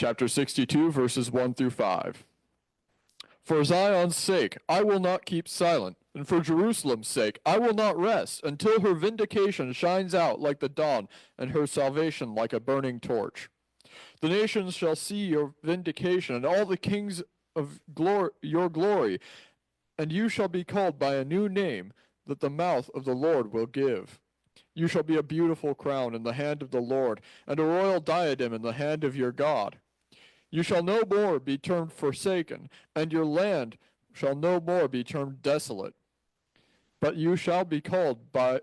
Chapter 62, verses 1 through 5. For Zion's sake, I will not keep silent, and for Jerusalem's sake, I will not rest, until her vindication shines out like the dawn, and her salvation like a burning torch. The nations shall see your vindication, and all the kings of your glory, and you shall be called by a new name that the mouth of the Lord will give. You shall be a beautiful crown in the hand of the Lord, and a royal diadem in the hand of your God. You shall no more be termed forsaken, and your land shall no more be termed desolate. But you shall be called my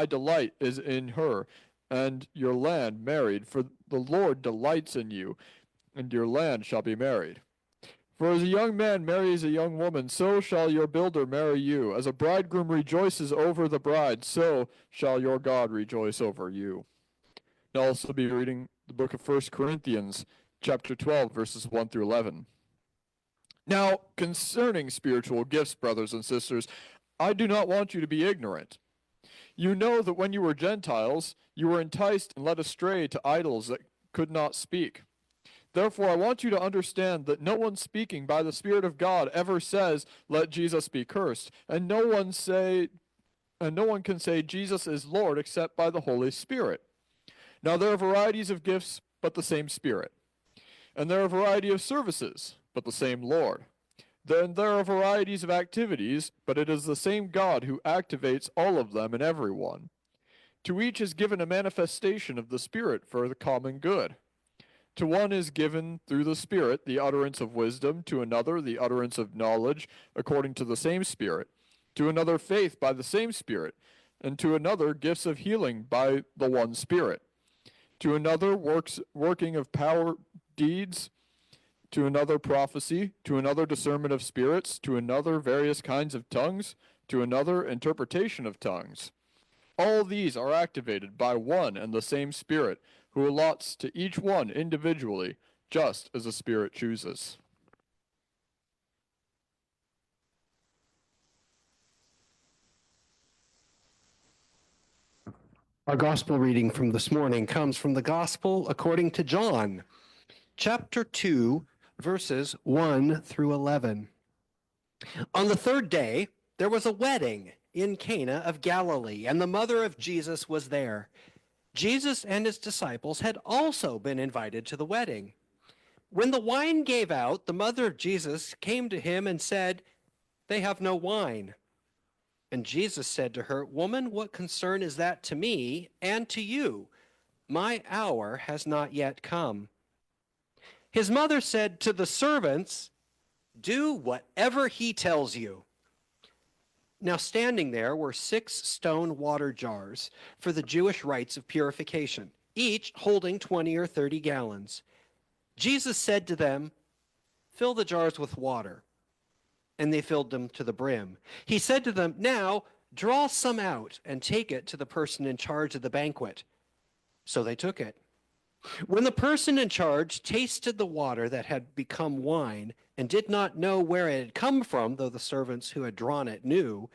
delight is in her, and your land married, for the Lord delights in you, and your land shall be married. For as a young man marries a young woman, so shall your builder marry you. As a bridegroom rejoices over the bride, so shall your God rejoice over you. I'll also be reading the book of 1 Corinthians, chapter 12, verses 1 through 11. Now, concerning spiritual gifts, brothers and sisters, I do not want you to be ignorant. You know that when you were Gentiles, you were enticed and led astray to idols that could not speak. Therefore, I want you to understand that no one speaking by the Spirit of God ever says, "Let Jesus be cursed," and no one can say Jesus is Lord except by the Holy Spirit. Now there are varieties of gifts, but the same Spirit. And there are a variety of services, but the same Lord. Then there are varieties of activities, but it is the same God who activates all of them in everyone. To each is given a manifestation of the Spirit for the common good. To one is given through the Spirit the utterance of wisdom, to another the utterance of knowledge according to the same Spirit, to another faith by the same Spirit, and to another gifts of healing by the one Spirit, to another working of power deeds, to another prophecy, to another discernment of spirits, to another various kinds of tongues, to another interpretation of tongues. All these are activated by one and the same Spirit, who allots to each one individually, just as the Spirit chooses. Our gospel reading from this morning comes from the Gospel according to John, chapter 2, verses 1 through 11. On the third day, there was a wedding in Cana of Galilee, and the mother of Jesus was there. Jesus and his disciples had also been invited to the wedding. When the wine gave out, the mother of Jesus came to him and said, "They have no wine." And Jesus said to her, "Woman, what concern is that to me and to you? My hour has not yet come." His mother said to the servants, "Do whatever he tells you." Now standing there were 6 stone water jars for the Jewish rites of purification, each holding 20 or 30 gallons. Jesus said to them, "Fill the jars with water." And they filled them to the brim. He said to them, "Now draw some out and take it to the person in charge of the banquet." So they took it. When the person in charge tasted the water that had become wine and did not know where it had come from, though the servants who had drawn it knew,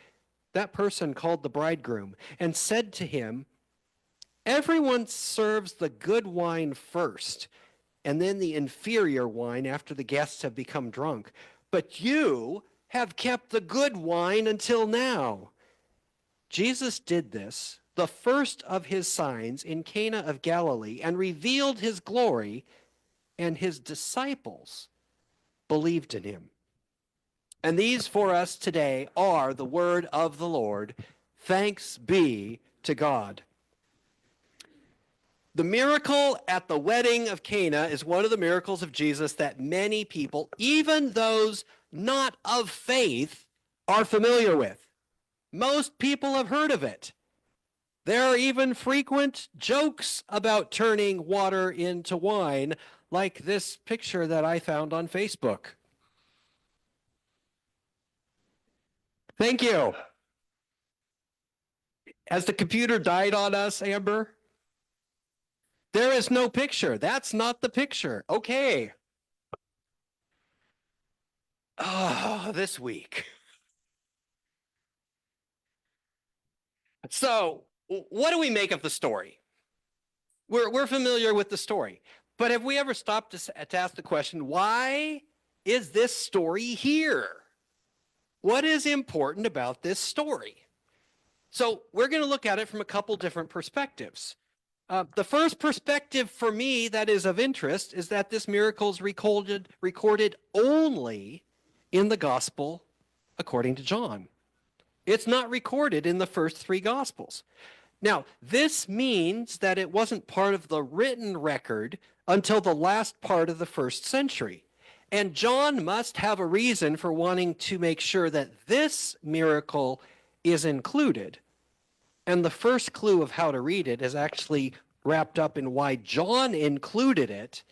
that person called the bridegroom and said to him, "Everyone serves the good wine first, and then the inferior wine after the guests have become drunk. But you have kept the good wine until now." Jesus did this, the first of his signs in Cana of Galilee, and revealed his glory, and his disciples believed in him. And these for us today are the word of the Lord. Thanks be to God. The miracle at the wedding of Cana is one of the miracles of Jesus that many people, even those not of faith, are familiar with. Most people have heard of it. There are even frequent jokes about turning water into wine, like this picture that I found on Facebook. Thank you. Has the computer died on us, Amber? There is no picture. That's not the picture. Okay. Oh, this week. So, what do we make of the story? We're familiar with the story. But have we ever stopped to ask the question, why is this story here? What is important about this story? So we're going to look at it from a couple different perspectives. The first perspective for me that is of interest is that this miracle is recorded only in the gospel according to John. It's not recorded in the first three gospels. Now, this means that it wasn't part of the written record until the last part of the first century. And John must have a reason for wanting to make sure that this miracle is included. And the first clue of how to read it is actually wrapped up in why John included it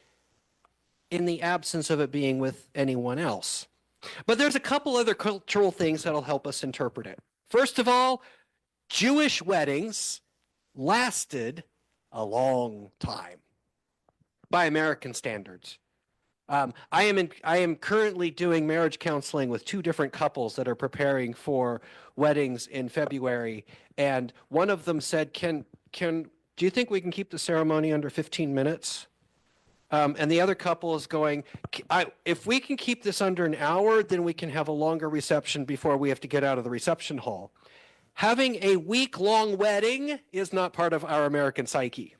in the absence of it being with anyone else. But there's a couple other cultural things that'll help us interpret it. First of all, Jewish weddings lasted a long time by American standards. I am currently doing marriage counseling with two different couples that are preparing for weddings in February, and one of them said, do you think we can keep the ceremony under 15 minutes? And the other couple is going, if we can keep this under an hour, then we can have a longer reception before we have to get out of the reception hall. Having a week-long wedding is not part of our American psyche,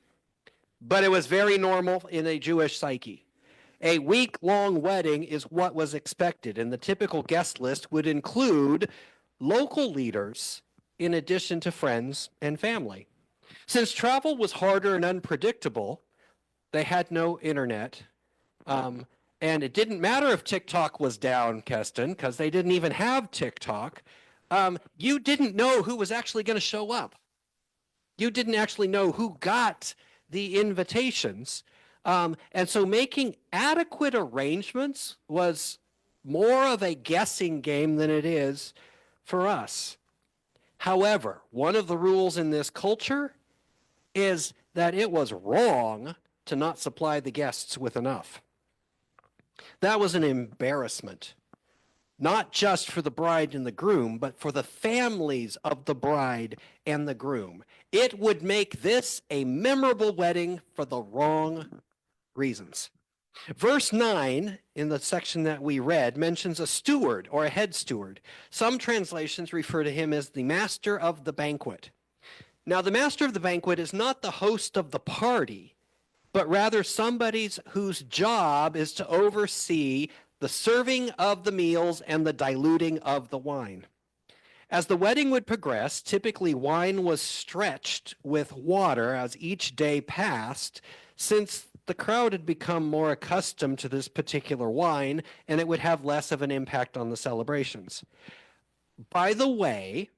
but it was very normal in a Jewish psyche. A week-long wedding is what was expected, and the typical guest list would include local leaders in addition to friends and family. Since travel was harder and unpredictable, they had no internet, and it didn't matter if TikTok was down, Keston, because they didn't even have TikTok. You didn't know who was actually going to show up. You didn't actually know who got the invitations. And so making adequate arrangements was more of a guessing game than it is for us. However, one of the rules in this culture is that it was wrong to not supply the guests with enough. That was an embarrassment, not just for the bride and the groom, but for the families of the bride and the groom. It would make this a memorable wedding for the wrong reasons. Verse 9 in the section that we read mentions a steward or a head steward. Some translations refer to him as the master of the banquet. Now, the master of the banquet is not the host of the party, but rather somebody whose job is to oversee the serving of the meals and the diluting of the wine. As the wedding would progress, typically wine was stretched with water as each day passed, since the crowd had become more accustomed to this particular wine, and it would have less of an impact on the celebrations. By the way,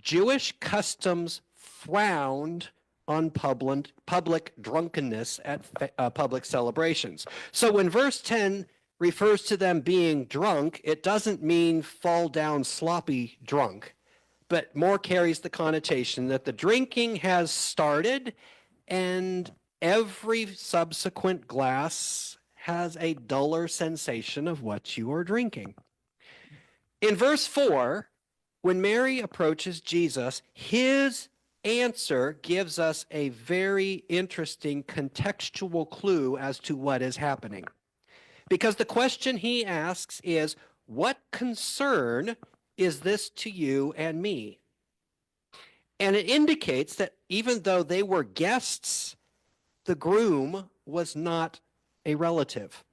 Jewish customs frowned on public drunkenness at public celebrations. So when verse 10 refers to them being drunk, it doesn't mean fall down sloppy drunk, but more carries the connotation that the drinking has started and every subsequent glass has a duller sensation of what you are drinking. In verse 4, when Mary approaches Jesus, his answer gives us a very interesting contextual clue as to what is happening. Because the question he asks is, what concern is this to you and me? And it indicates that even though they were guests, the groom was not a relative.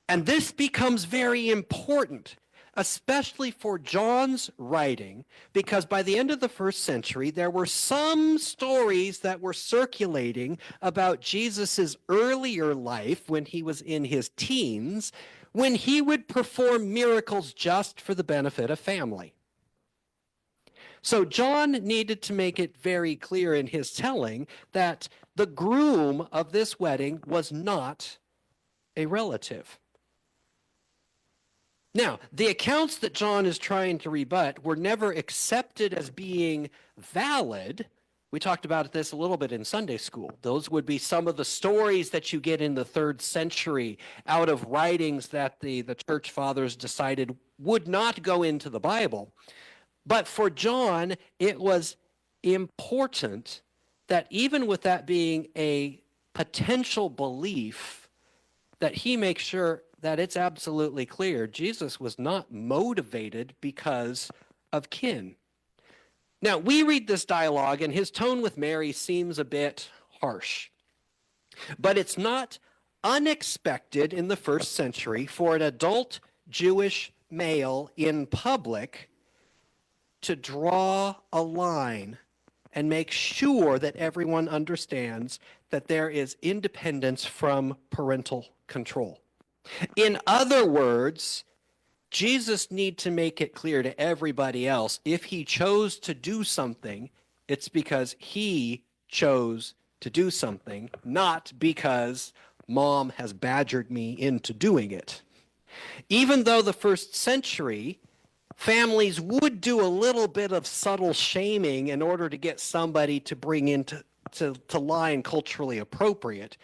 And this becomes very important, especially for John's writing, because by the end of the first century, there were some stories that were circulating about Jesus's earlier life when he was in his teens, when he would perform miracles just for the benefit of family. So John needed to make it very clear in his telling that the groom of this wedding was not a relative. Now, the accounts that John is trying to rebut were never accepted as being valid. We talked about this a little bit in Sunday school. Those would be some of the stories that you get in the 3rd century out of writings that the church fathers decided would not go into the Bible. But for John, it was important that even with that being a potential belief that he makes sure that it's absolutely clear Jesus was not motivated because of kin. Now, we read this dialogue, and his tone with Mary seems a bit harsh. But it's not unexpected in the first century for an adult Jewish male in public to draw a line and make sure that everyone understands that there is independence from parental control. In other words, Jesus needs to make it clear to everybody else, if he chose to do something, it's because he chose to do something, not because mom has badgered me into doing it. Even though the first century, families would do a little bit of subtle shaming in order to get somebody to bring into to line culturally appropriate.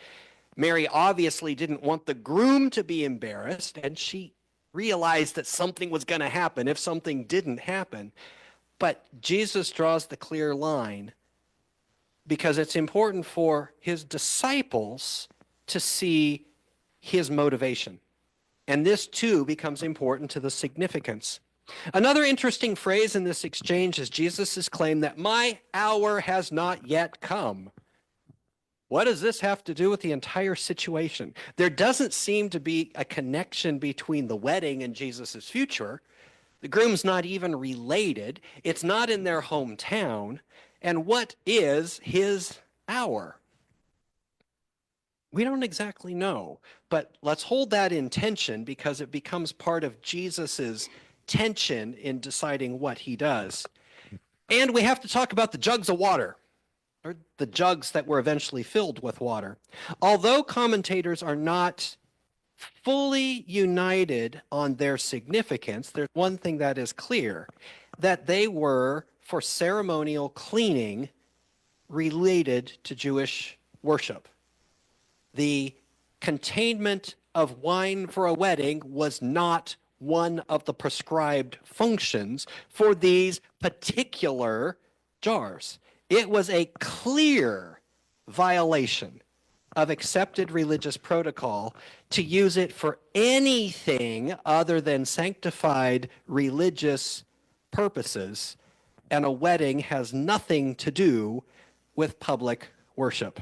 Mary obviously didn't want the groom to be embarrassed, and she realized that something was going to happen if something didn't happen. But Jesus draws the clear line because it's important for his disciples to see his motivation. And this too becomes important to the significance. Another interesting phrase in this exchange is Jesus' claim that my hour has not yet come. What does this have to do with the entire situation? There doesn't seem to be a connection between the wedding and Jesus' future. The groom's not even related. It's not in their hometown. And what is his hour? We don't exactly know, but let's hold that in tension because it becomes part of Jesus's tension in deciding what he does. And we have to talk about the jugs of water, or the jugs that were eventually filled with water. Although commentators are not fully united on their significance, there's one thing that is clear, that they were for ceremonial cleaning related to Jewish worship. The containment of wine for a wedding was not one of the prescribed functions for these particular jars. It was a clear violation of accepted religious protocol to use it for anything other than sanctified religious purposes, and a wedding has nothing to do with public worship.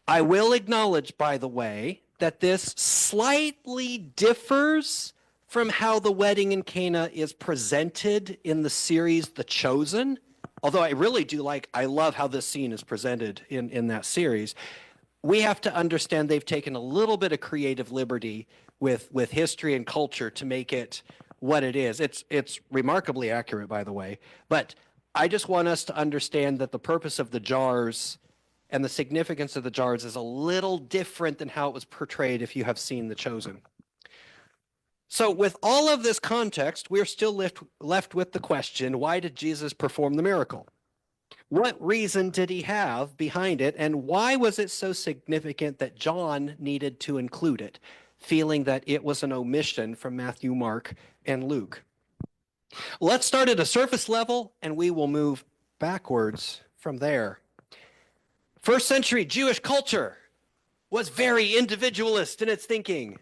I will acknowledge, by the way, that this slightly differs from how the wedding in Cana is presented in the series The Chosen. Although I really do I love how this scene is presented in that series. We have to understand they've taken a little bit of creative liberty with history and culture to make it what it is. It's remarkably accurate, by the way. But I just want us to understand that the purpose of the jars and the significance of the jars is a little different than how it was portrayed if you have seen The Chosen. So with all of this context, we're still left with the question, why did Jesus perform the miracle? What reason did he have behind it, and why was it so significant that John needed to include it, feeling that it was an omission from Matthew, Mark, and Luke? Let's start at a surface level, and we will move backwards from there. First century Jewish culture was very individualist in its thinking.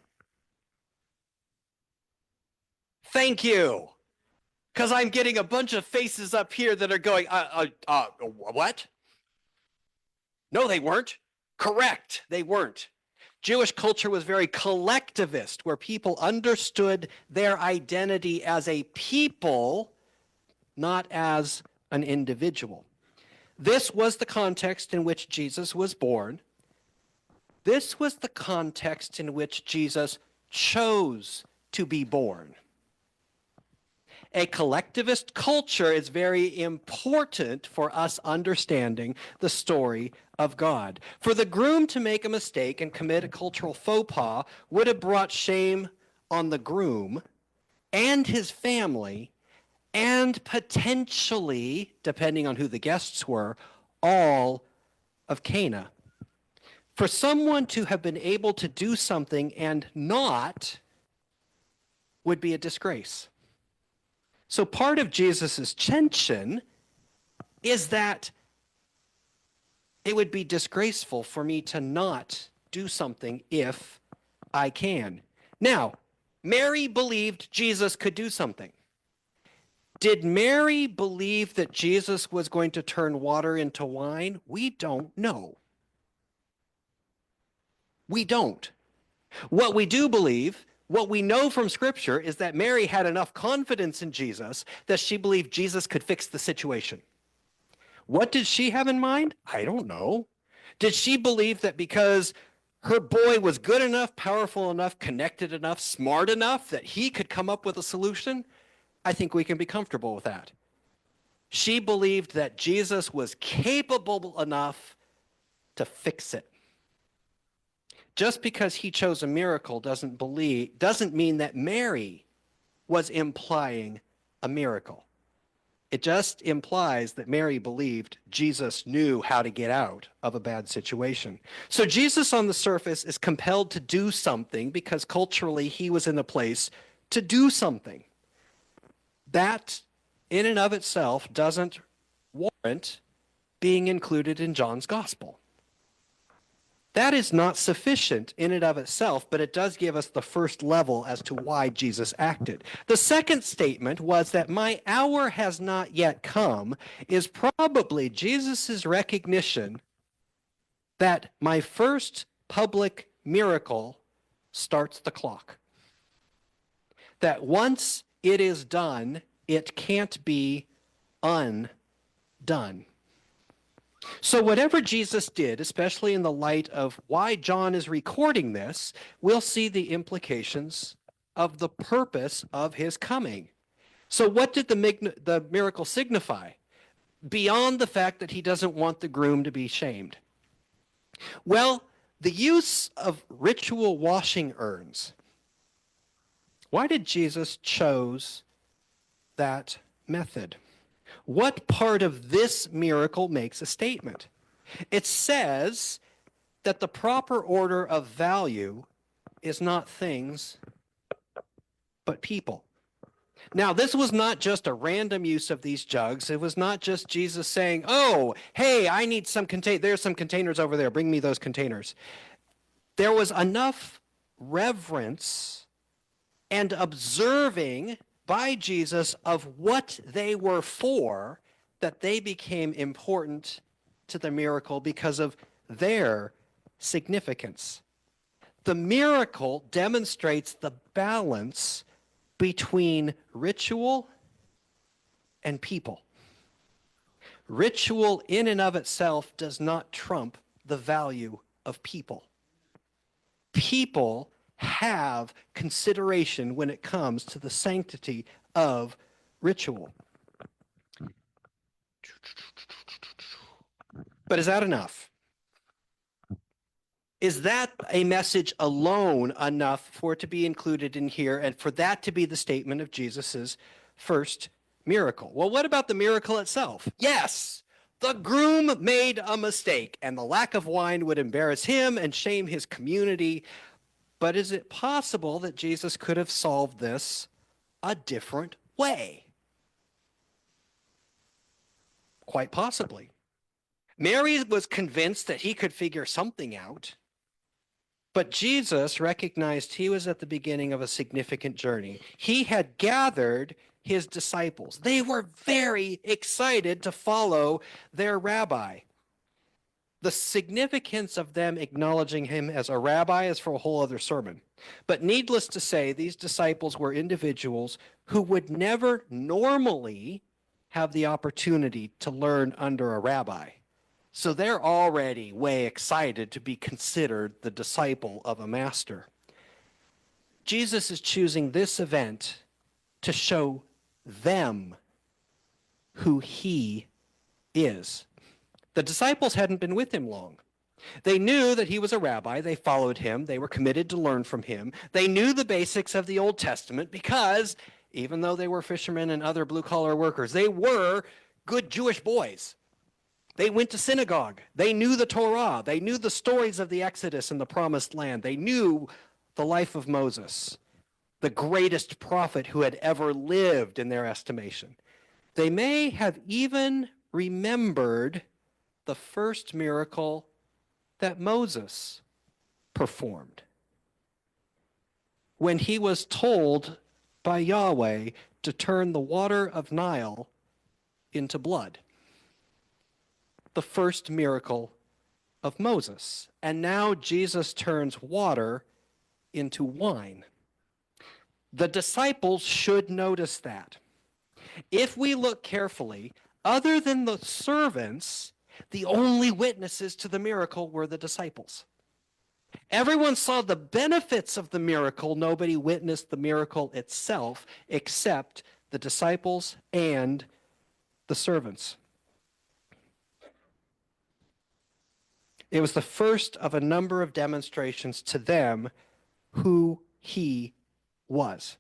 Thank you. Because I'm getting a bunch of faces up here that are going, what? No, they weren't. Correct, they weren't. Jewish culture was very collectivist, where people understood their identity as a people, not as an individual. This was the context in which Jesus was born. This was the context in which Jesus chose to be born. A collectivist culture is very important for us understanding the story of God. For the groom to make a mistake and commit a cultural faux pas would have brought shame on the groom and his family, and potentially, depending on who the guests were, all of Cana. For someone to have been able to do something and not would be a disgrace. So part of Jesus' tension is that It would be disgraceful for me to not do something if I can. Now, Mary believed Jesus could do something. Did Mary believe that Jesus was going to turn water into wine? We don't know. We don't. What we do believe, what we know from Scripture, is that Mary had enough confidence in Jesus that she believed Jesus could fix the situation. What did she have in mind? I don't know. Did she believe that because her boy was good enough, powerful enough, connected enough, smart enough that he could come up with a solution? I think we can be comfortable with that. She believed that Jesus was capable enough to fix it. Just because he chose a miracle doesn't mean that Mary was implying a miracle. It just implies that Mary believed Jesus knew how to get out of a bad situation. So Jesus on the surface is compelled to do something because culturally he was in a place to do something. That in and of itself doesn't warrant being included in John's gospel. That is not sufficient in and of itself, but it does give us the first level as to why Jesus acted. The second statement was that my hour has not yet come is probably Jesus' recognition that my first public miracle starts the clock. That once it is done, it can't be undone. So whatever Jesus did, especially in the light of why John is recording this, we'll see the implications of the purpose of his coming. So what did the miracle signify? Beyond the fact that he doesn't want the groom to be shamed. Well, the use of ritual washing urns. Why did Jesus choose that method? What part of this miracle makes a statement? It says that the proper order of value is not things, but people. Now, this was not just a random use of these jugs. It was not just Jesus saying, oh, hey, I need some containers. There's some containers over there. Bring me those containers. There was enough reverence and observing by Jesus of what they were for that they became important to the miracle because of their significance. The miracle demonstrates the balance between ritual and people. Ritual in and of itself does not trump the value of people. People have consideration when it comes to the sanctity of ritual. But is that enough? Is that a message alone enough for it to be included in here and for that to be the statement of Jesus's first miracle? Well, what about the miracle itself? Yes, the groom made a mistake and the lack of wine would embarrass him and shame his community. But is it possible that Jesus could have solved this a different way? Quite possibly. Mary was convinced that he could figure something out, but Jesus recognized he was at the beginning of a significant journey. He had gathered his disciples. They were very excited to follow their rabbi. The significance of them acknowledging him as a rabbi is for a whole other sermon. But needless to say, these disciples were individuals who would never normally have the opportunity to learn under a rabbi. So they're already way excited to be considered the disciple of a master. Jesus is choosing this event to show them who he is. The disciples hadn't been with him long. They knew that he was a rabbi. They followed him. They were committed to learn from him. They knew the basics of the Old Testament because even though they were fishermen and other blue-collar workers, they were good Jewish boys. They went to synagogue. They knew the Torah. They knew the stories of the Exodus and the Promised Land. They knew the life of Moses, the greatest prophet who had ever lived in their estimation. They may have even remembered the first miracle that Moses performed. When he was told by Yahweh to turn the water of Nile into blood. The first miracle of Moses. And now Jesus turns water into wine. The disciples should notice that. If we look carefully, other than the servants, the only witnesses to the miracle were the disciples. Everyone saw the benefits of the miracle. Nobody witnessed the miracle itself except the disciples and the servants. It was the first of a number of demonstrations to them who he was.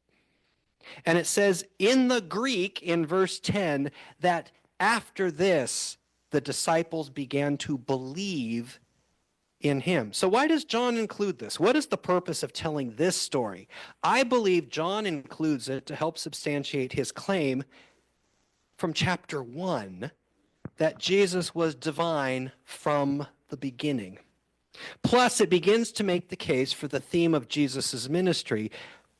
And it says in the Greek, in verse 10, that after this, the disciples began to believe in him. So why does John include this? What is the purpose of telling this story? I believe John includes it to help substantiate his claim from chapter 1 that Jesus was divine from the beginning. Plus, it begins to make the case for the theme of Jesus' ministry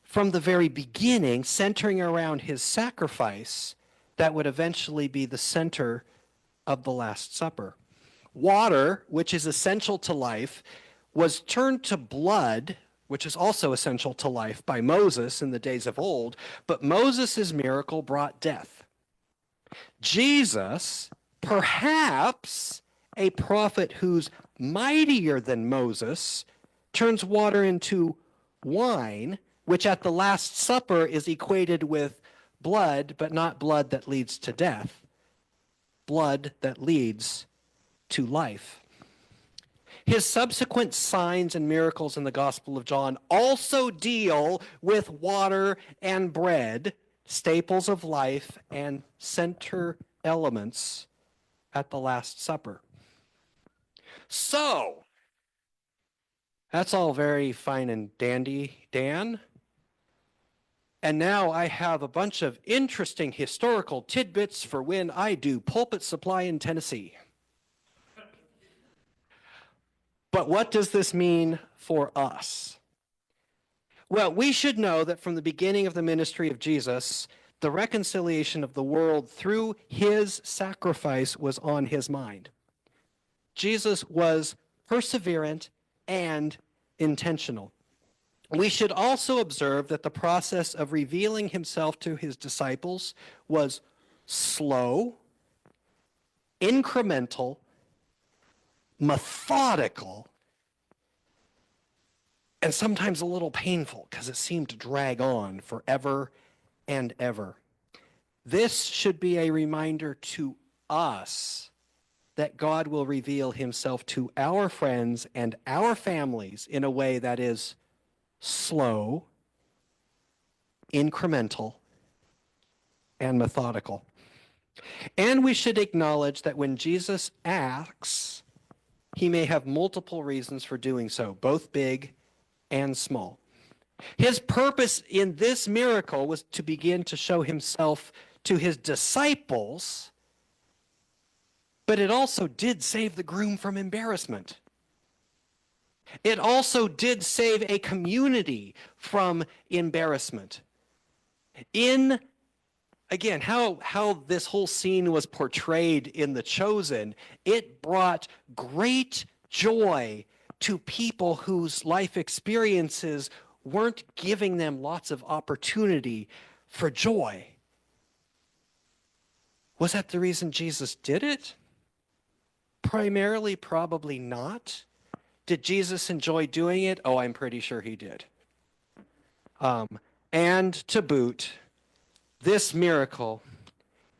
from the very beginning, centering around his sacrifice that would eventually be the center of the Last Supper. Water, which is essential to life, was turned to blood, which is also essential to life, by Moses in the days of old, but Moses' miracle brought death. Jesus, perhaps a prophet who's mightier than Moses, turns water into wine, which at the Last Supper is equated with blood, but not blood that leads to death, blood that leads to life. His subsequent signs and miracles in the Gospel of John also deal with water and bread, staples of life and center elements at the Last Supper. So, that's all very fine and dandy, Dan. And now I have a bunch of interesting historical tidbits for when I do pulpit supply in Tennessee. But what does this mean for us? Well, we should know that from the beginning of the ministry of Jesus, the reconciliation of the world through his sacrifice was on his mind. Jesus was perseverant and intentional. We should also observe that the process of revealing himself to his disciples was slow, incremental, methodical, and sometimes a little painful because it seemed to drag on forever and ever. This should be a reminder to us that God will reveal himself to our friends and our families in a way that is slow, incremental, and methodical. And we should acknowledge that when Jesus acts, he may have multiple reasons for doing so, both big and small. His purpose in this miracle was to begin to show himself to his disciples, but it also did save the groom from embarrassment. It also did save a community from embarrassment. In, again, how this whole scene was portrayed in The Chosen, it brought great joy to people whose life experiences weren't giving them lots of opportunity for joy. Was that the reason Jesus did it? Primarily, probably not. Did Jesus enjoy doing it? Oh, I'm pretty sure he did. And to boot, this miracle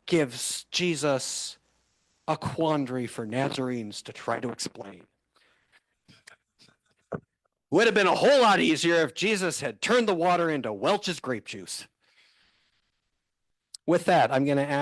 gives Jesus a quandary for Nazarenes to try to explain. Would have been a whole lot easier if Jesus had turned the water into Welch's grape juice. With that, I'm going to ask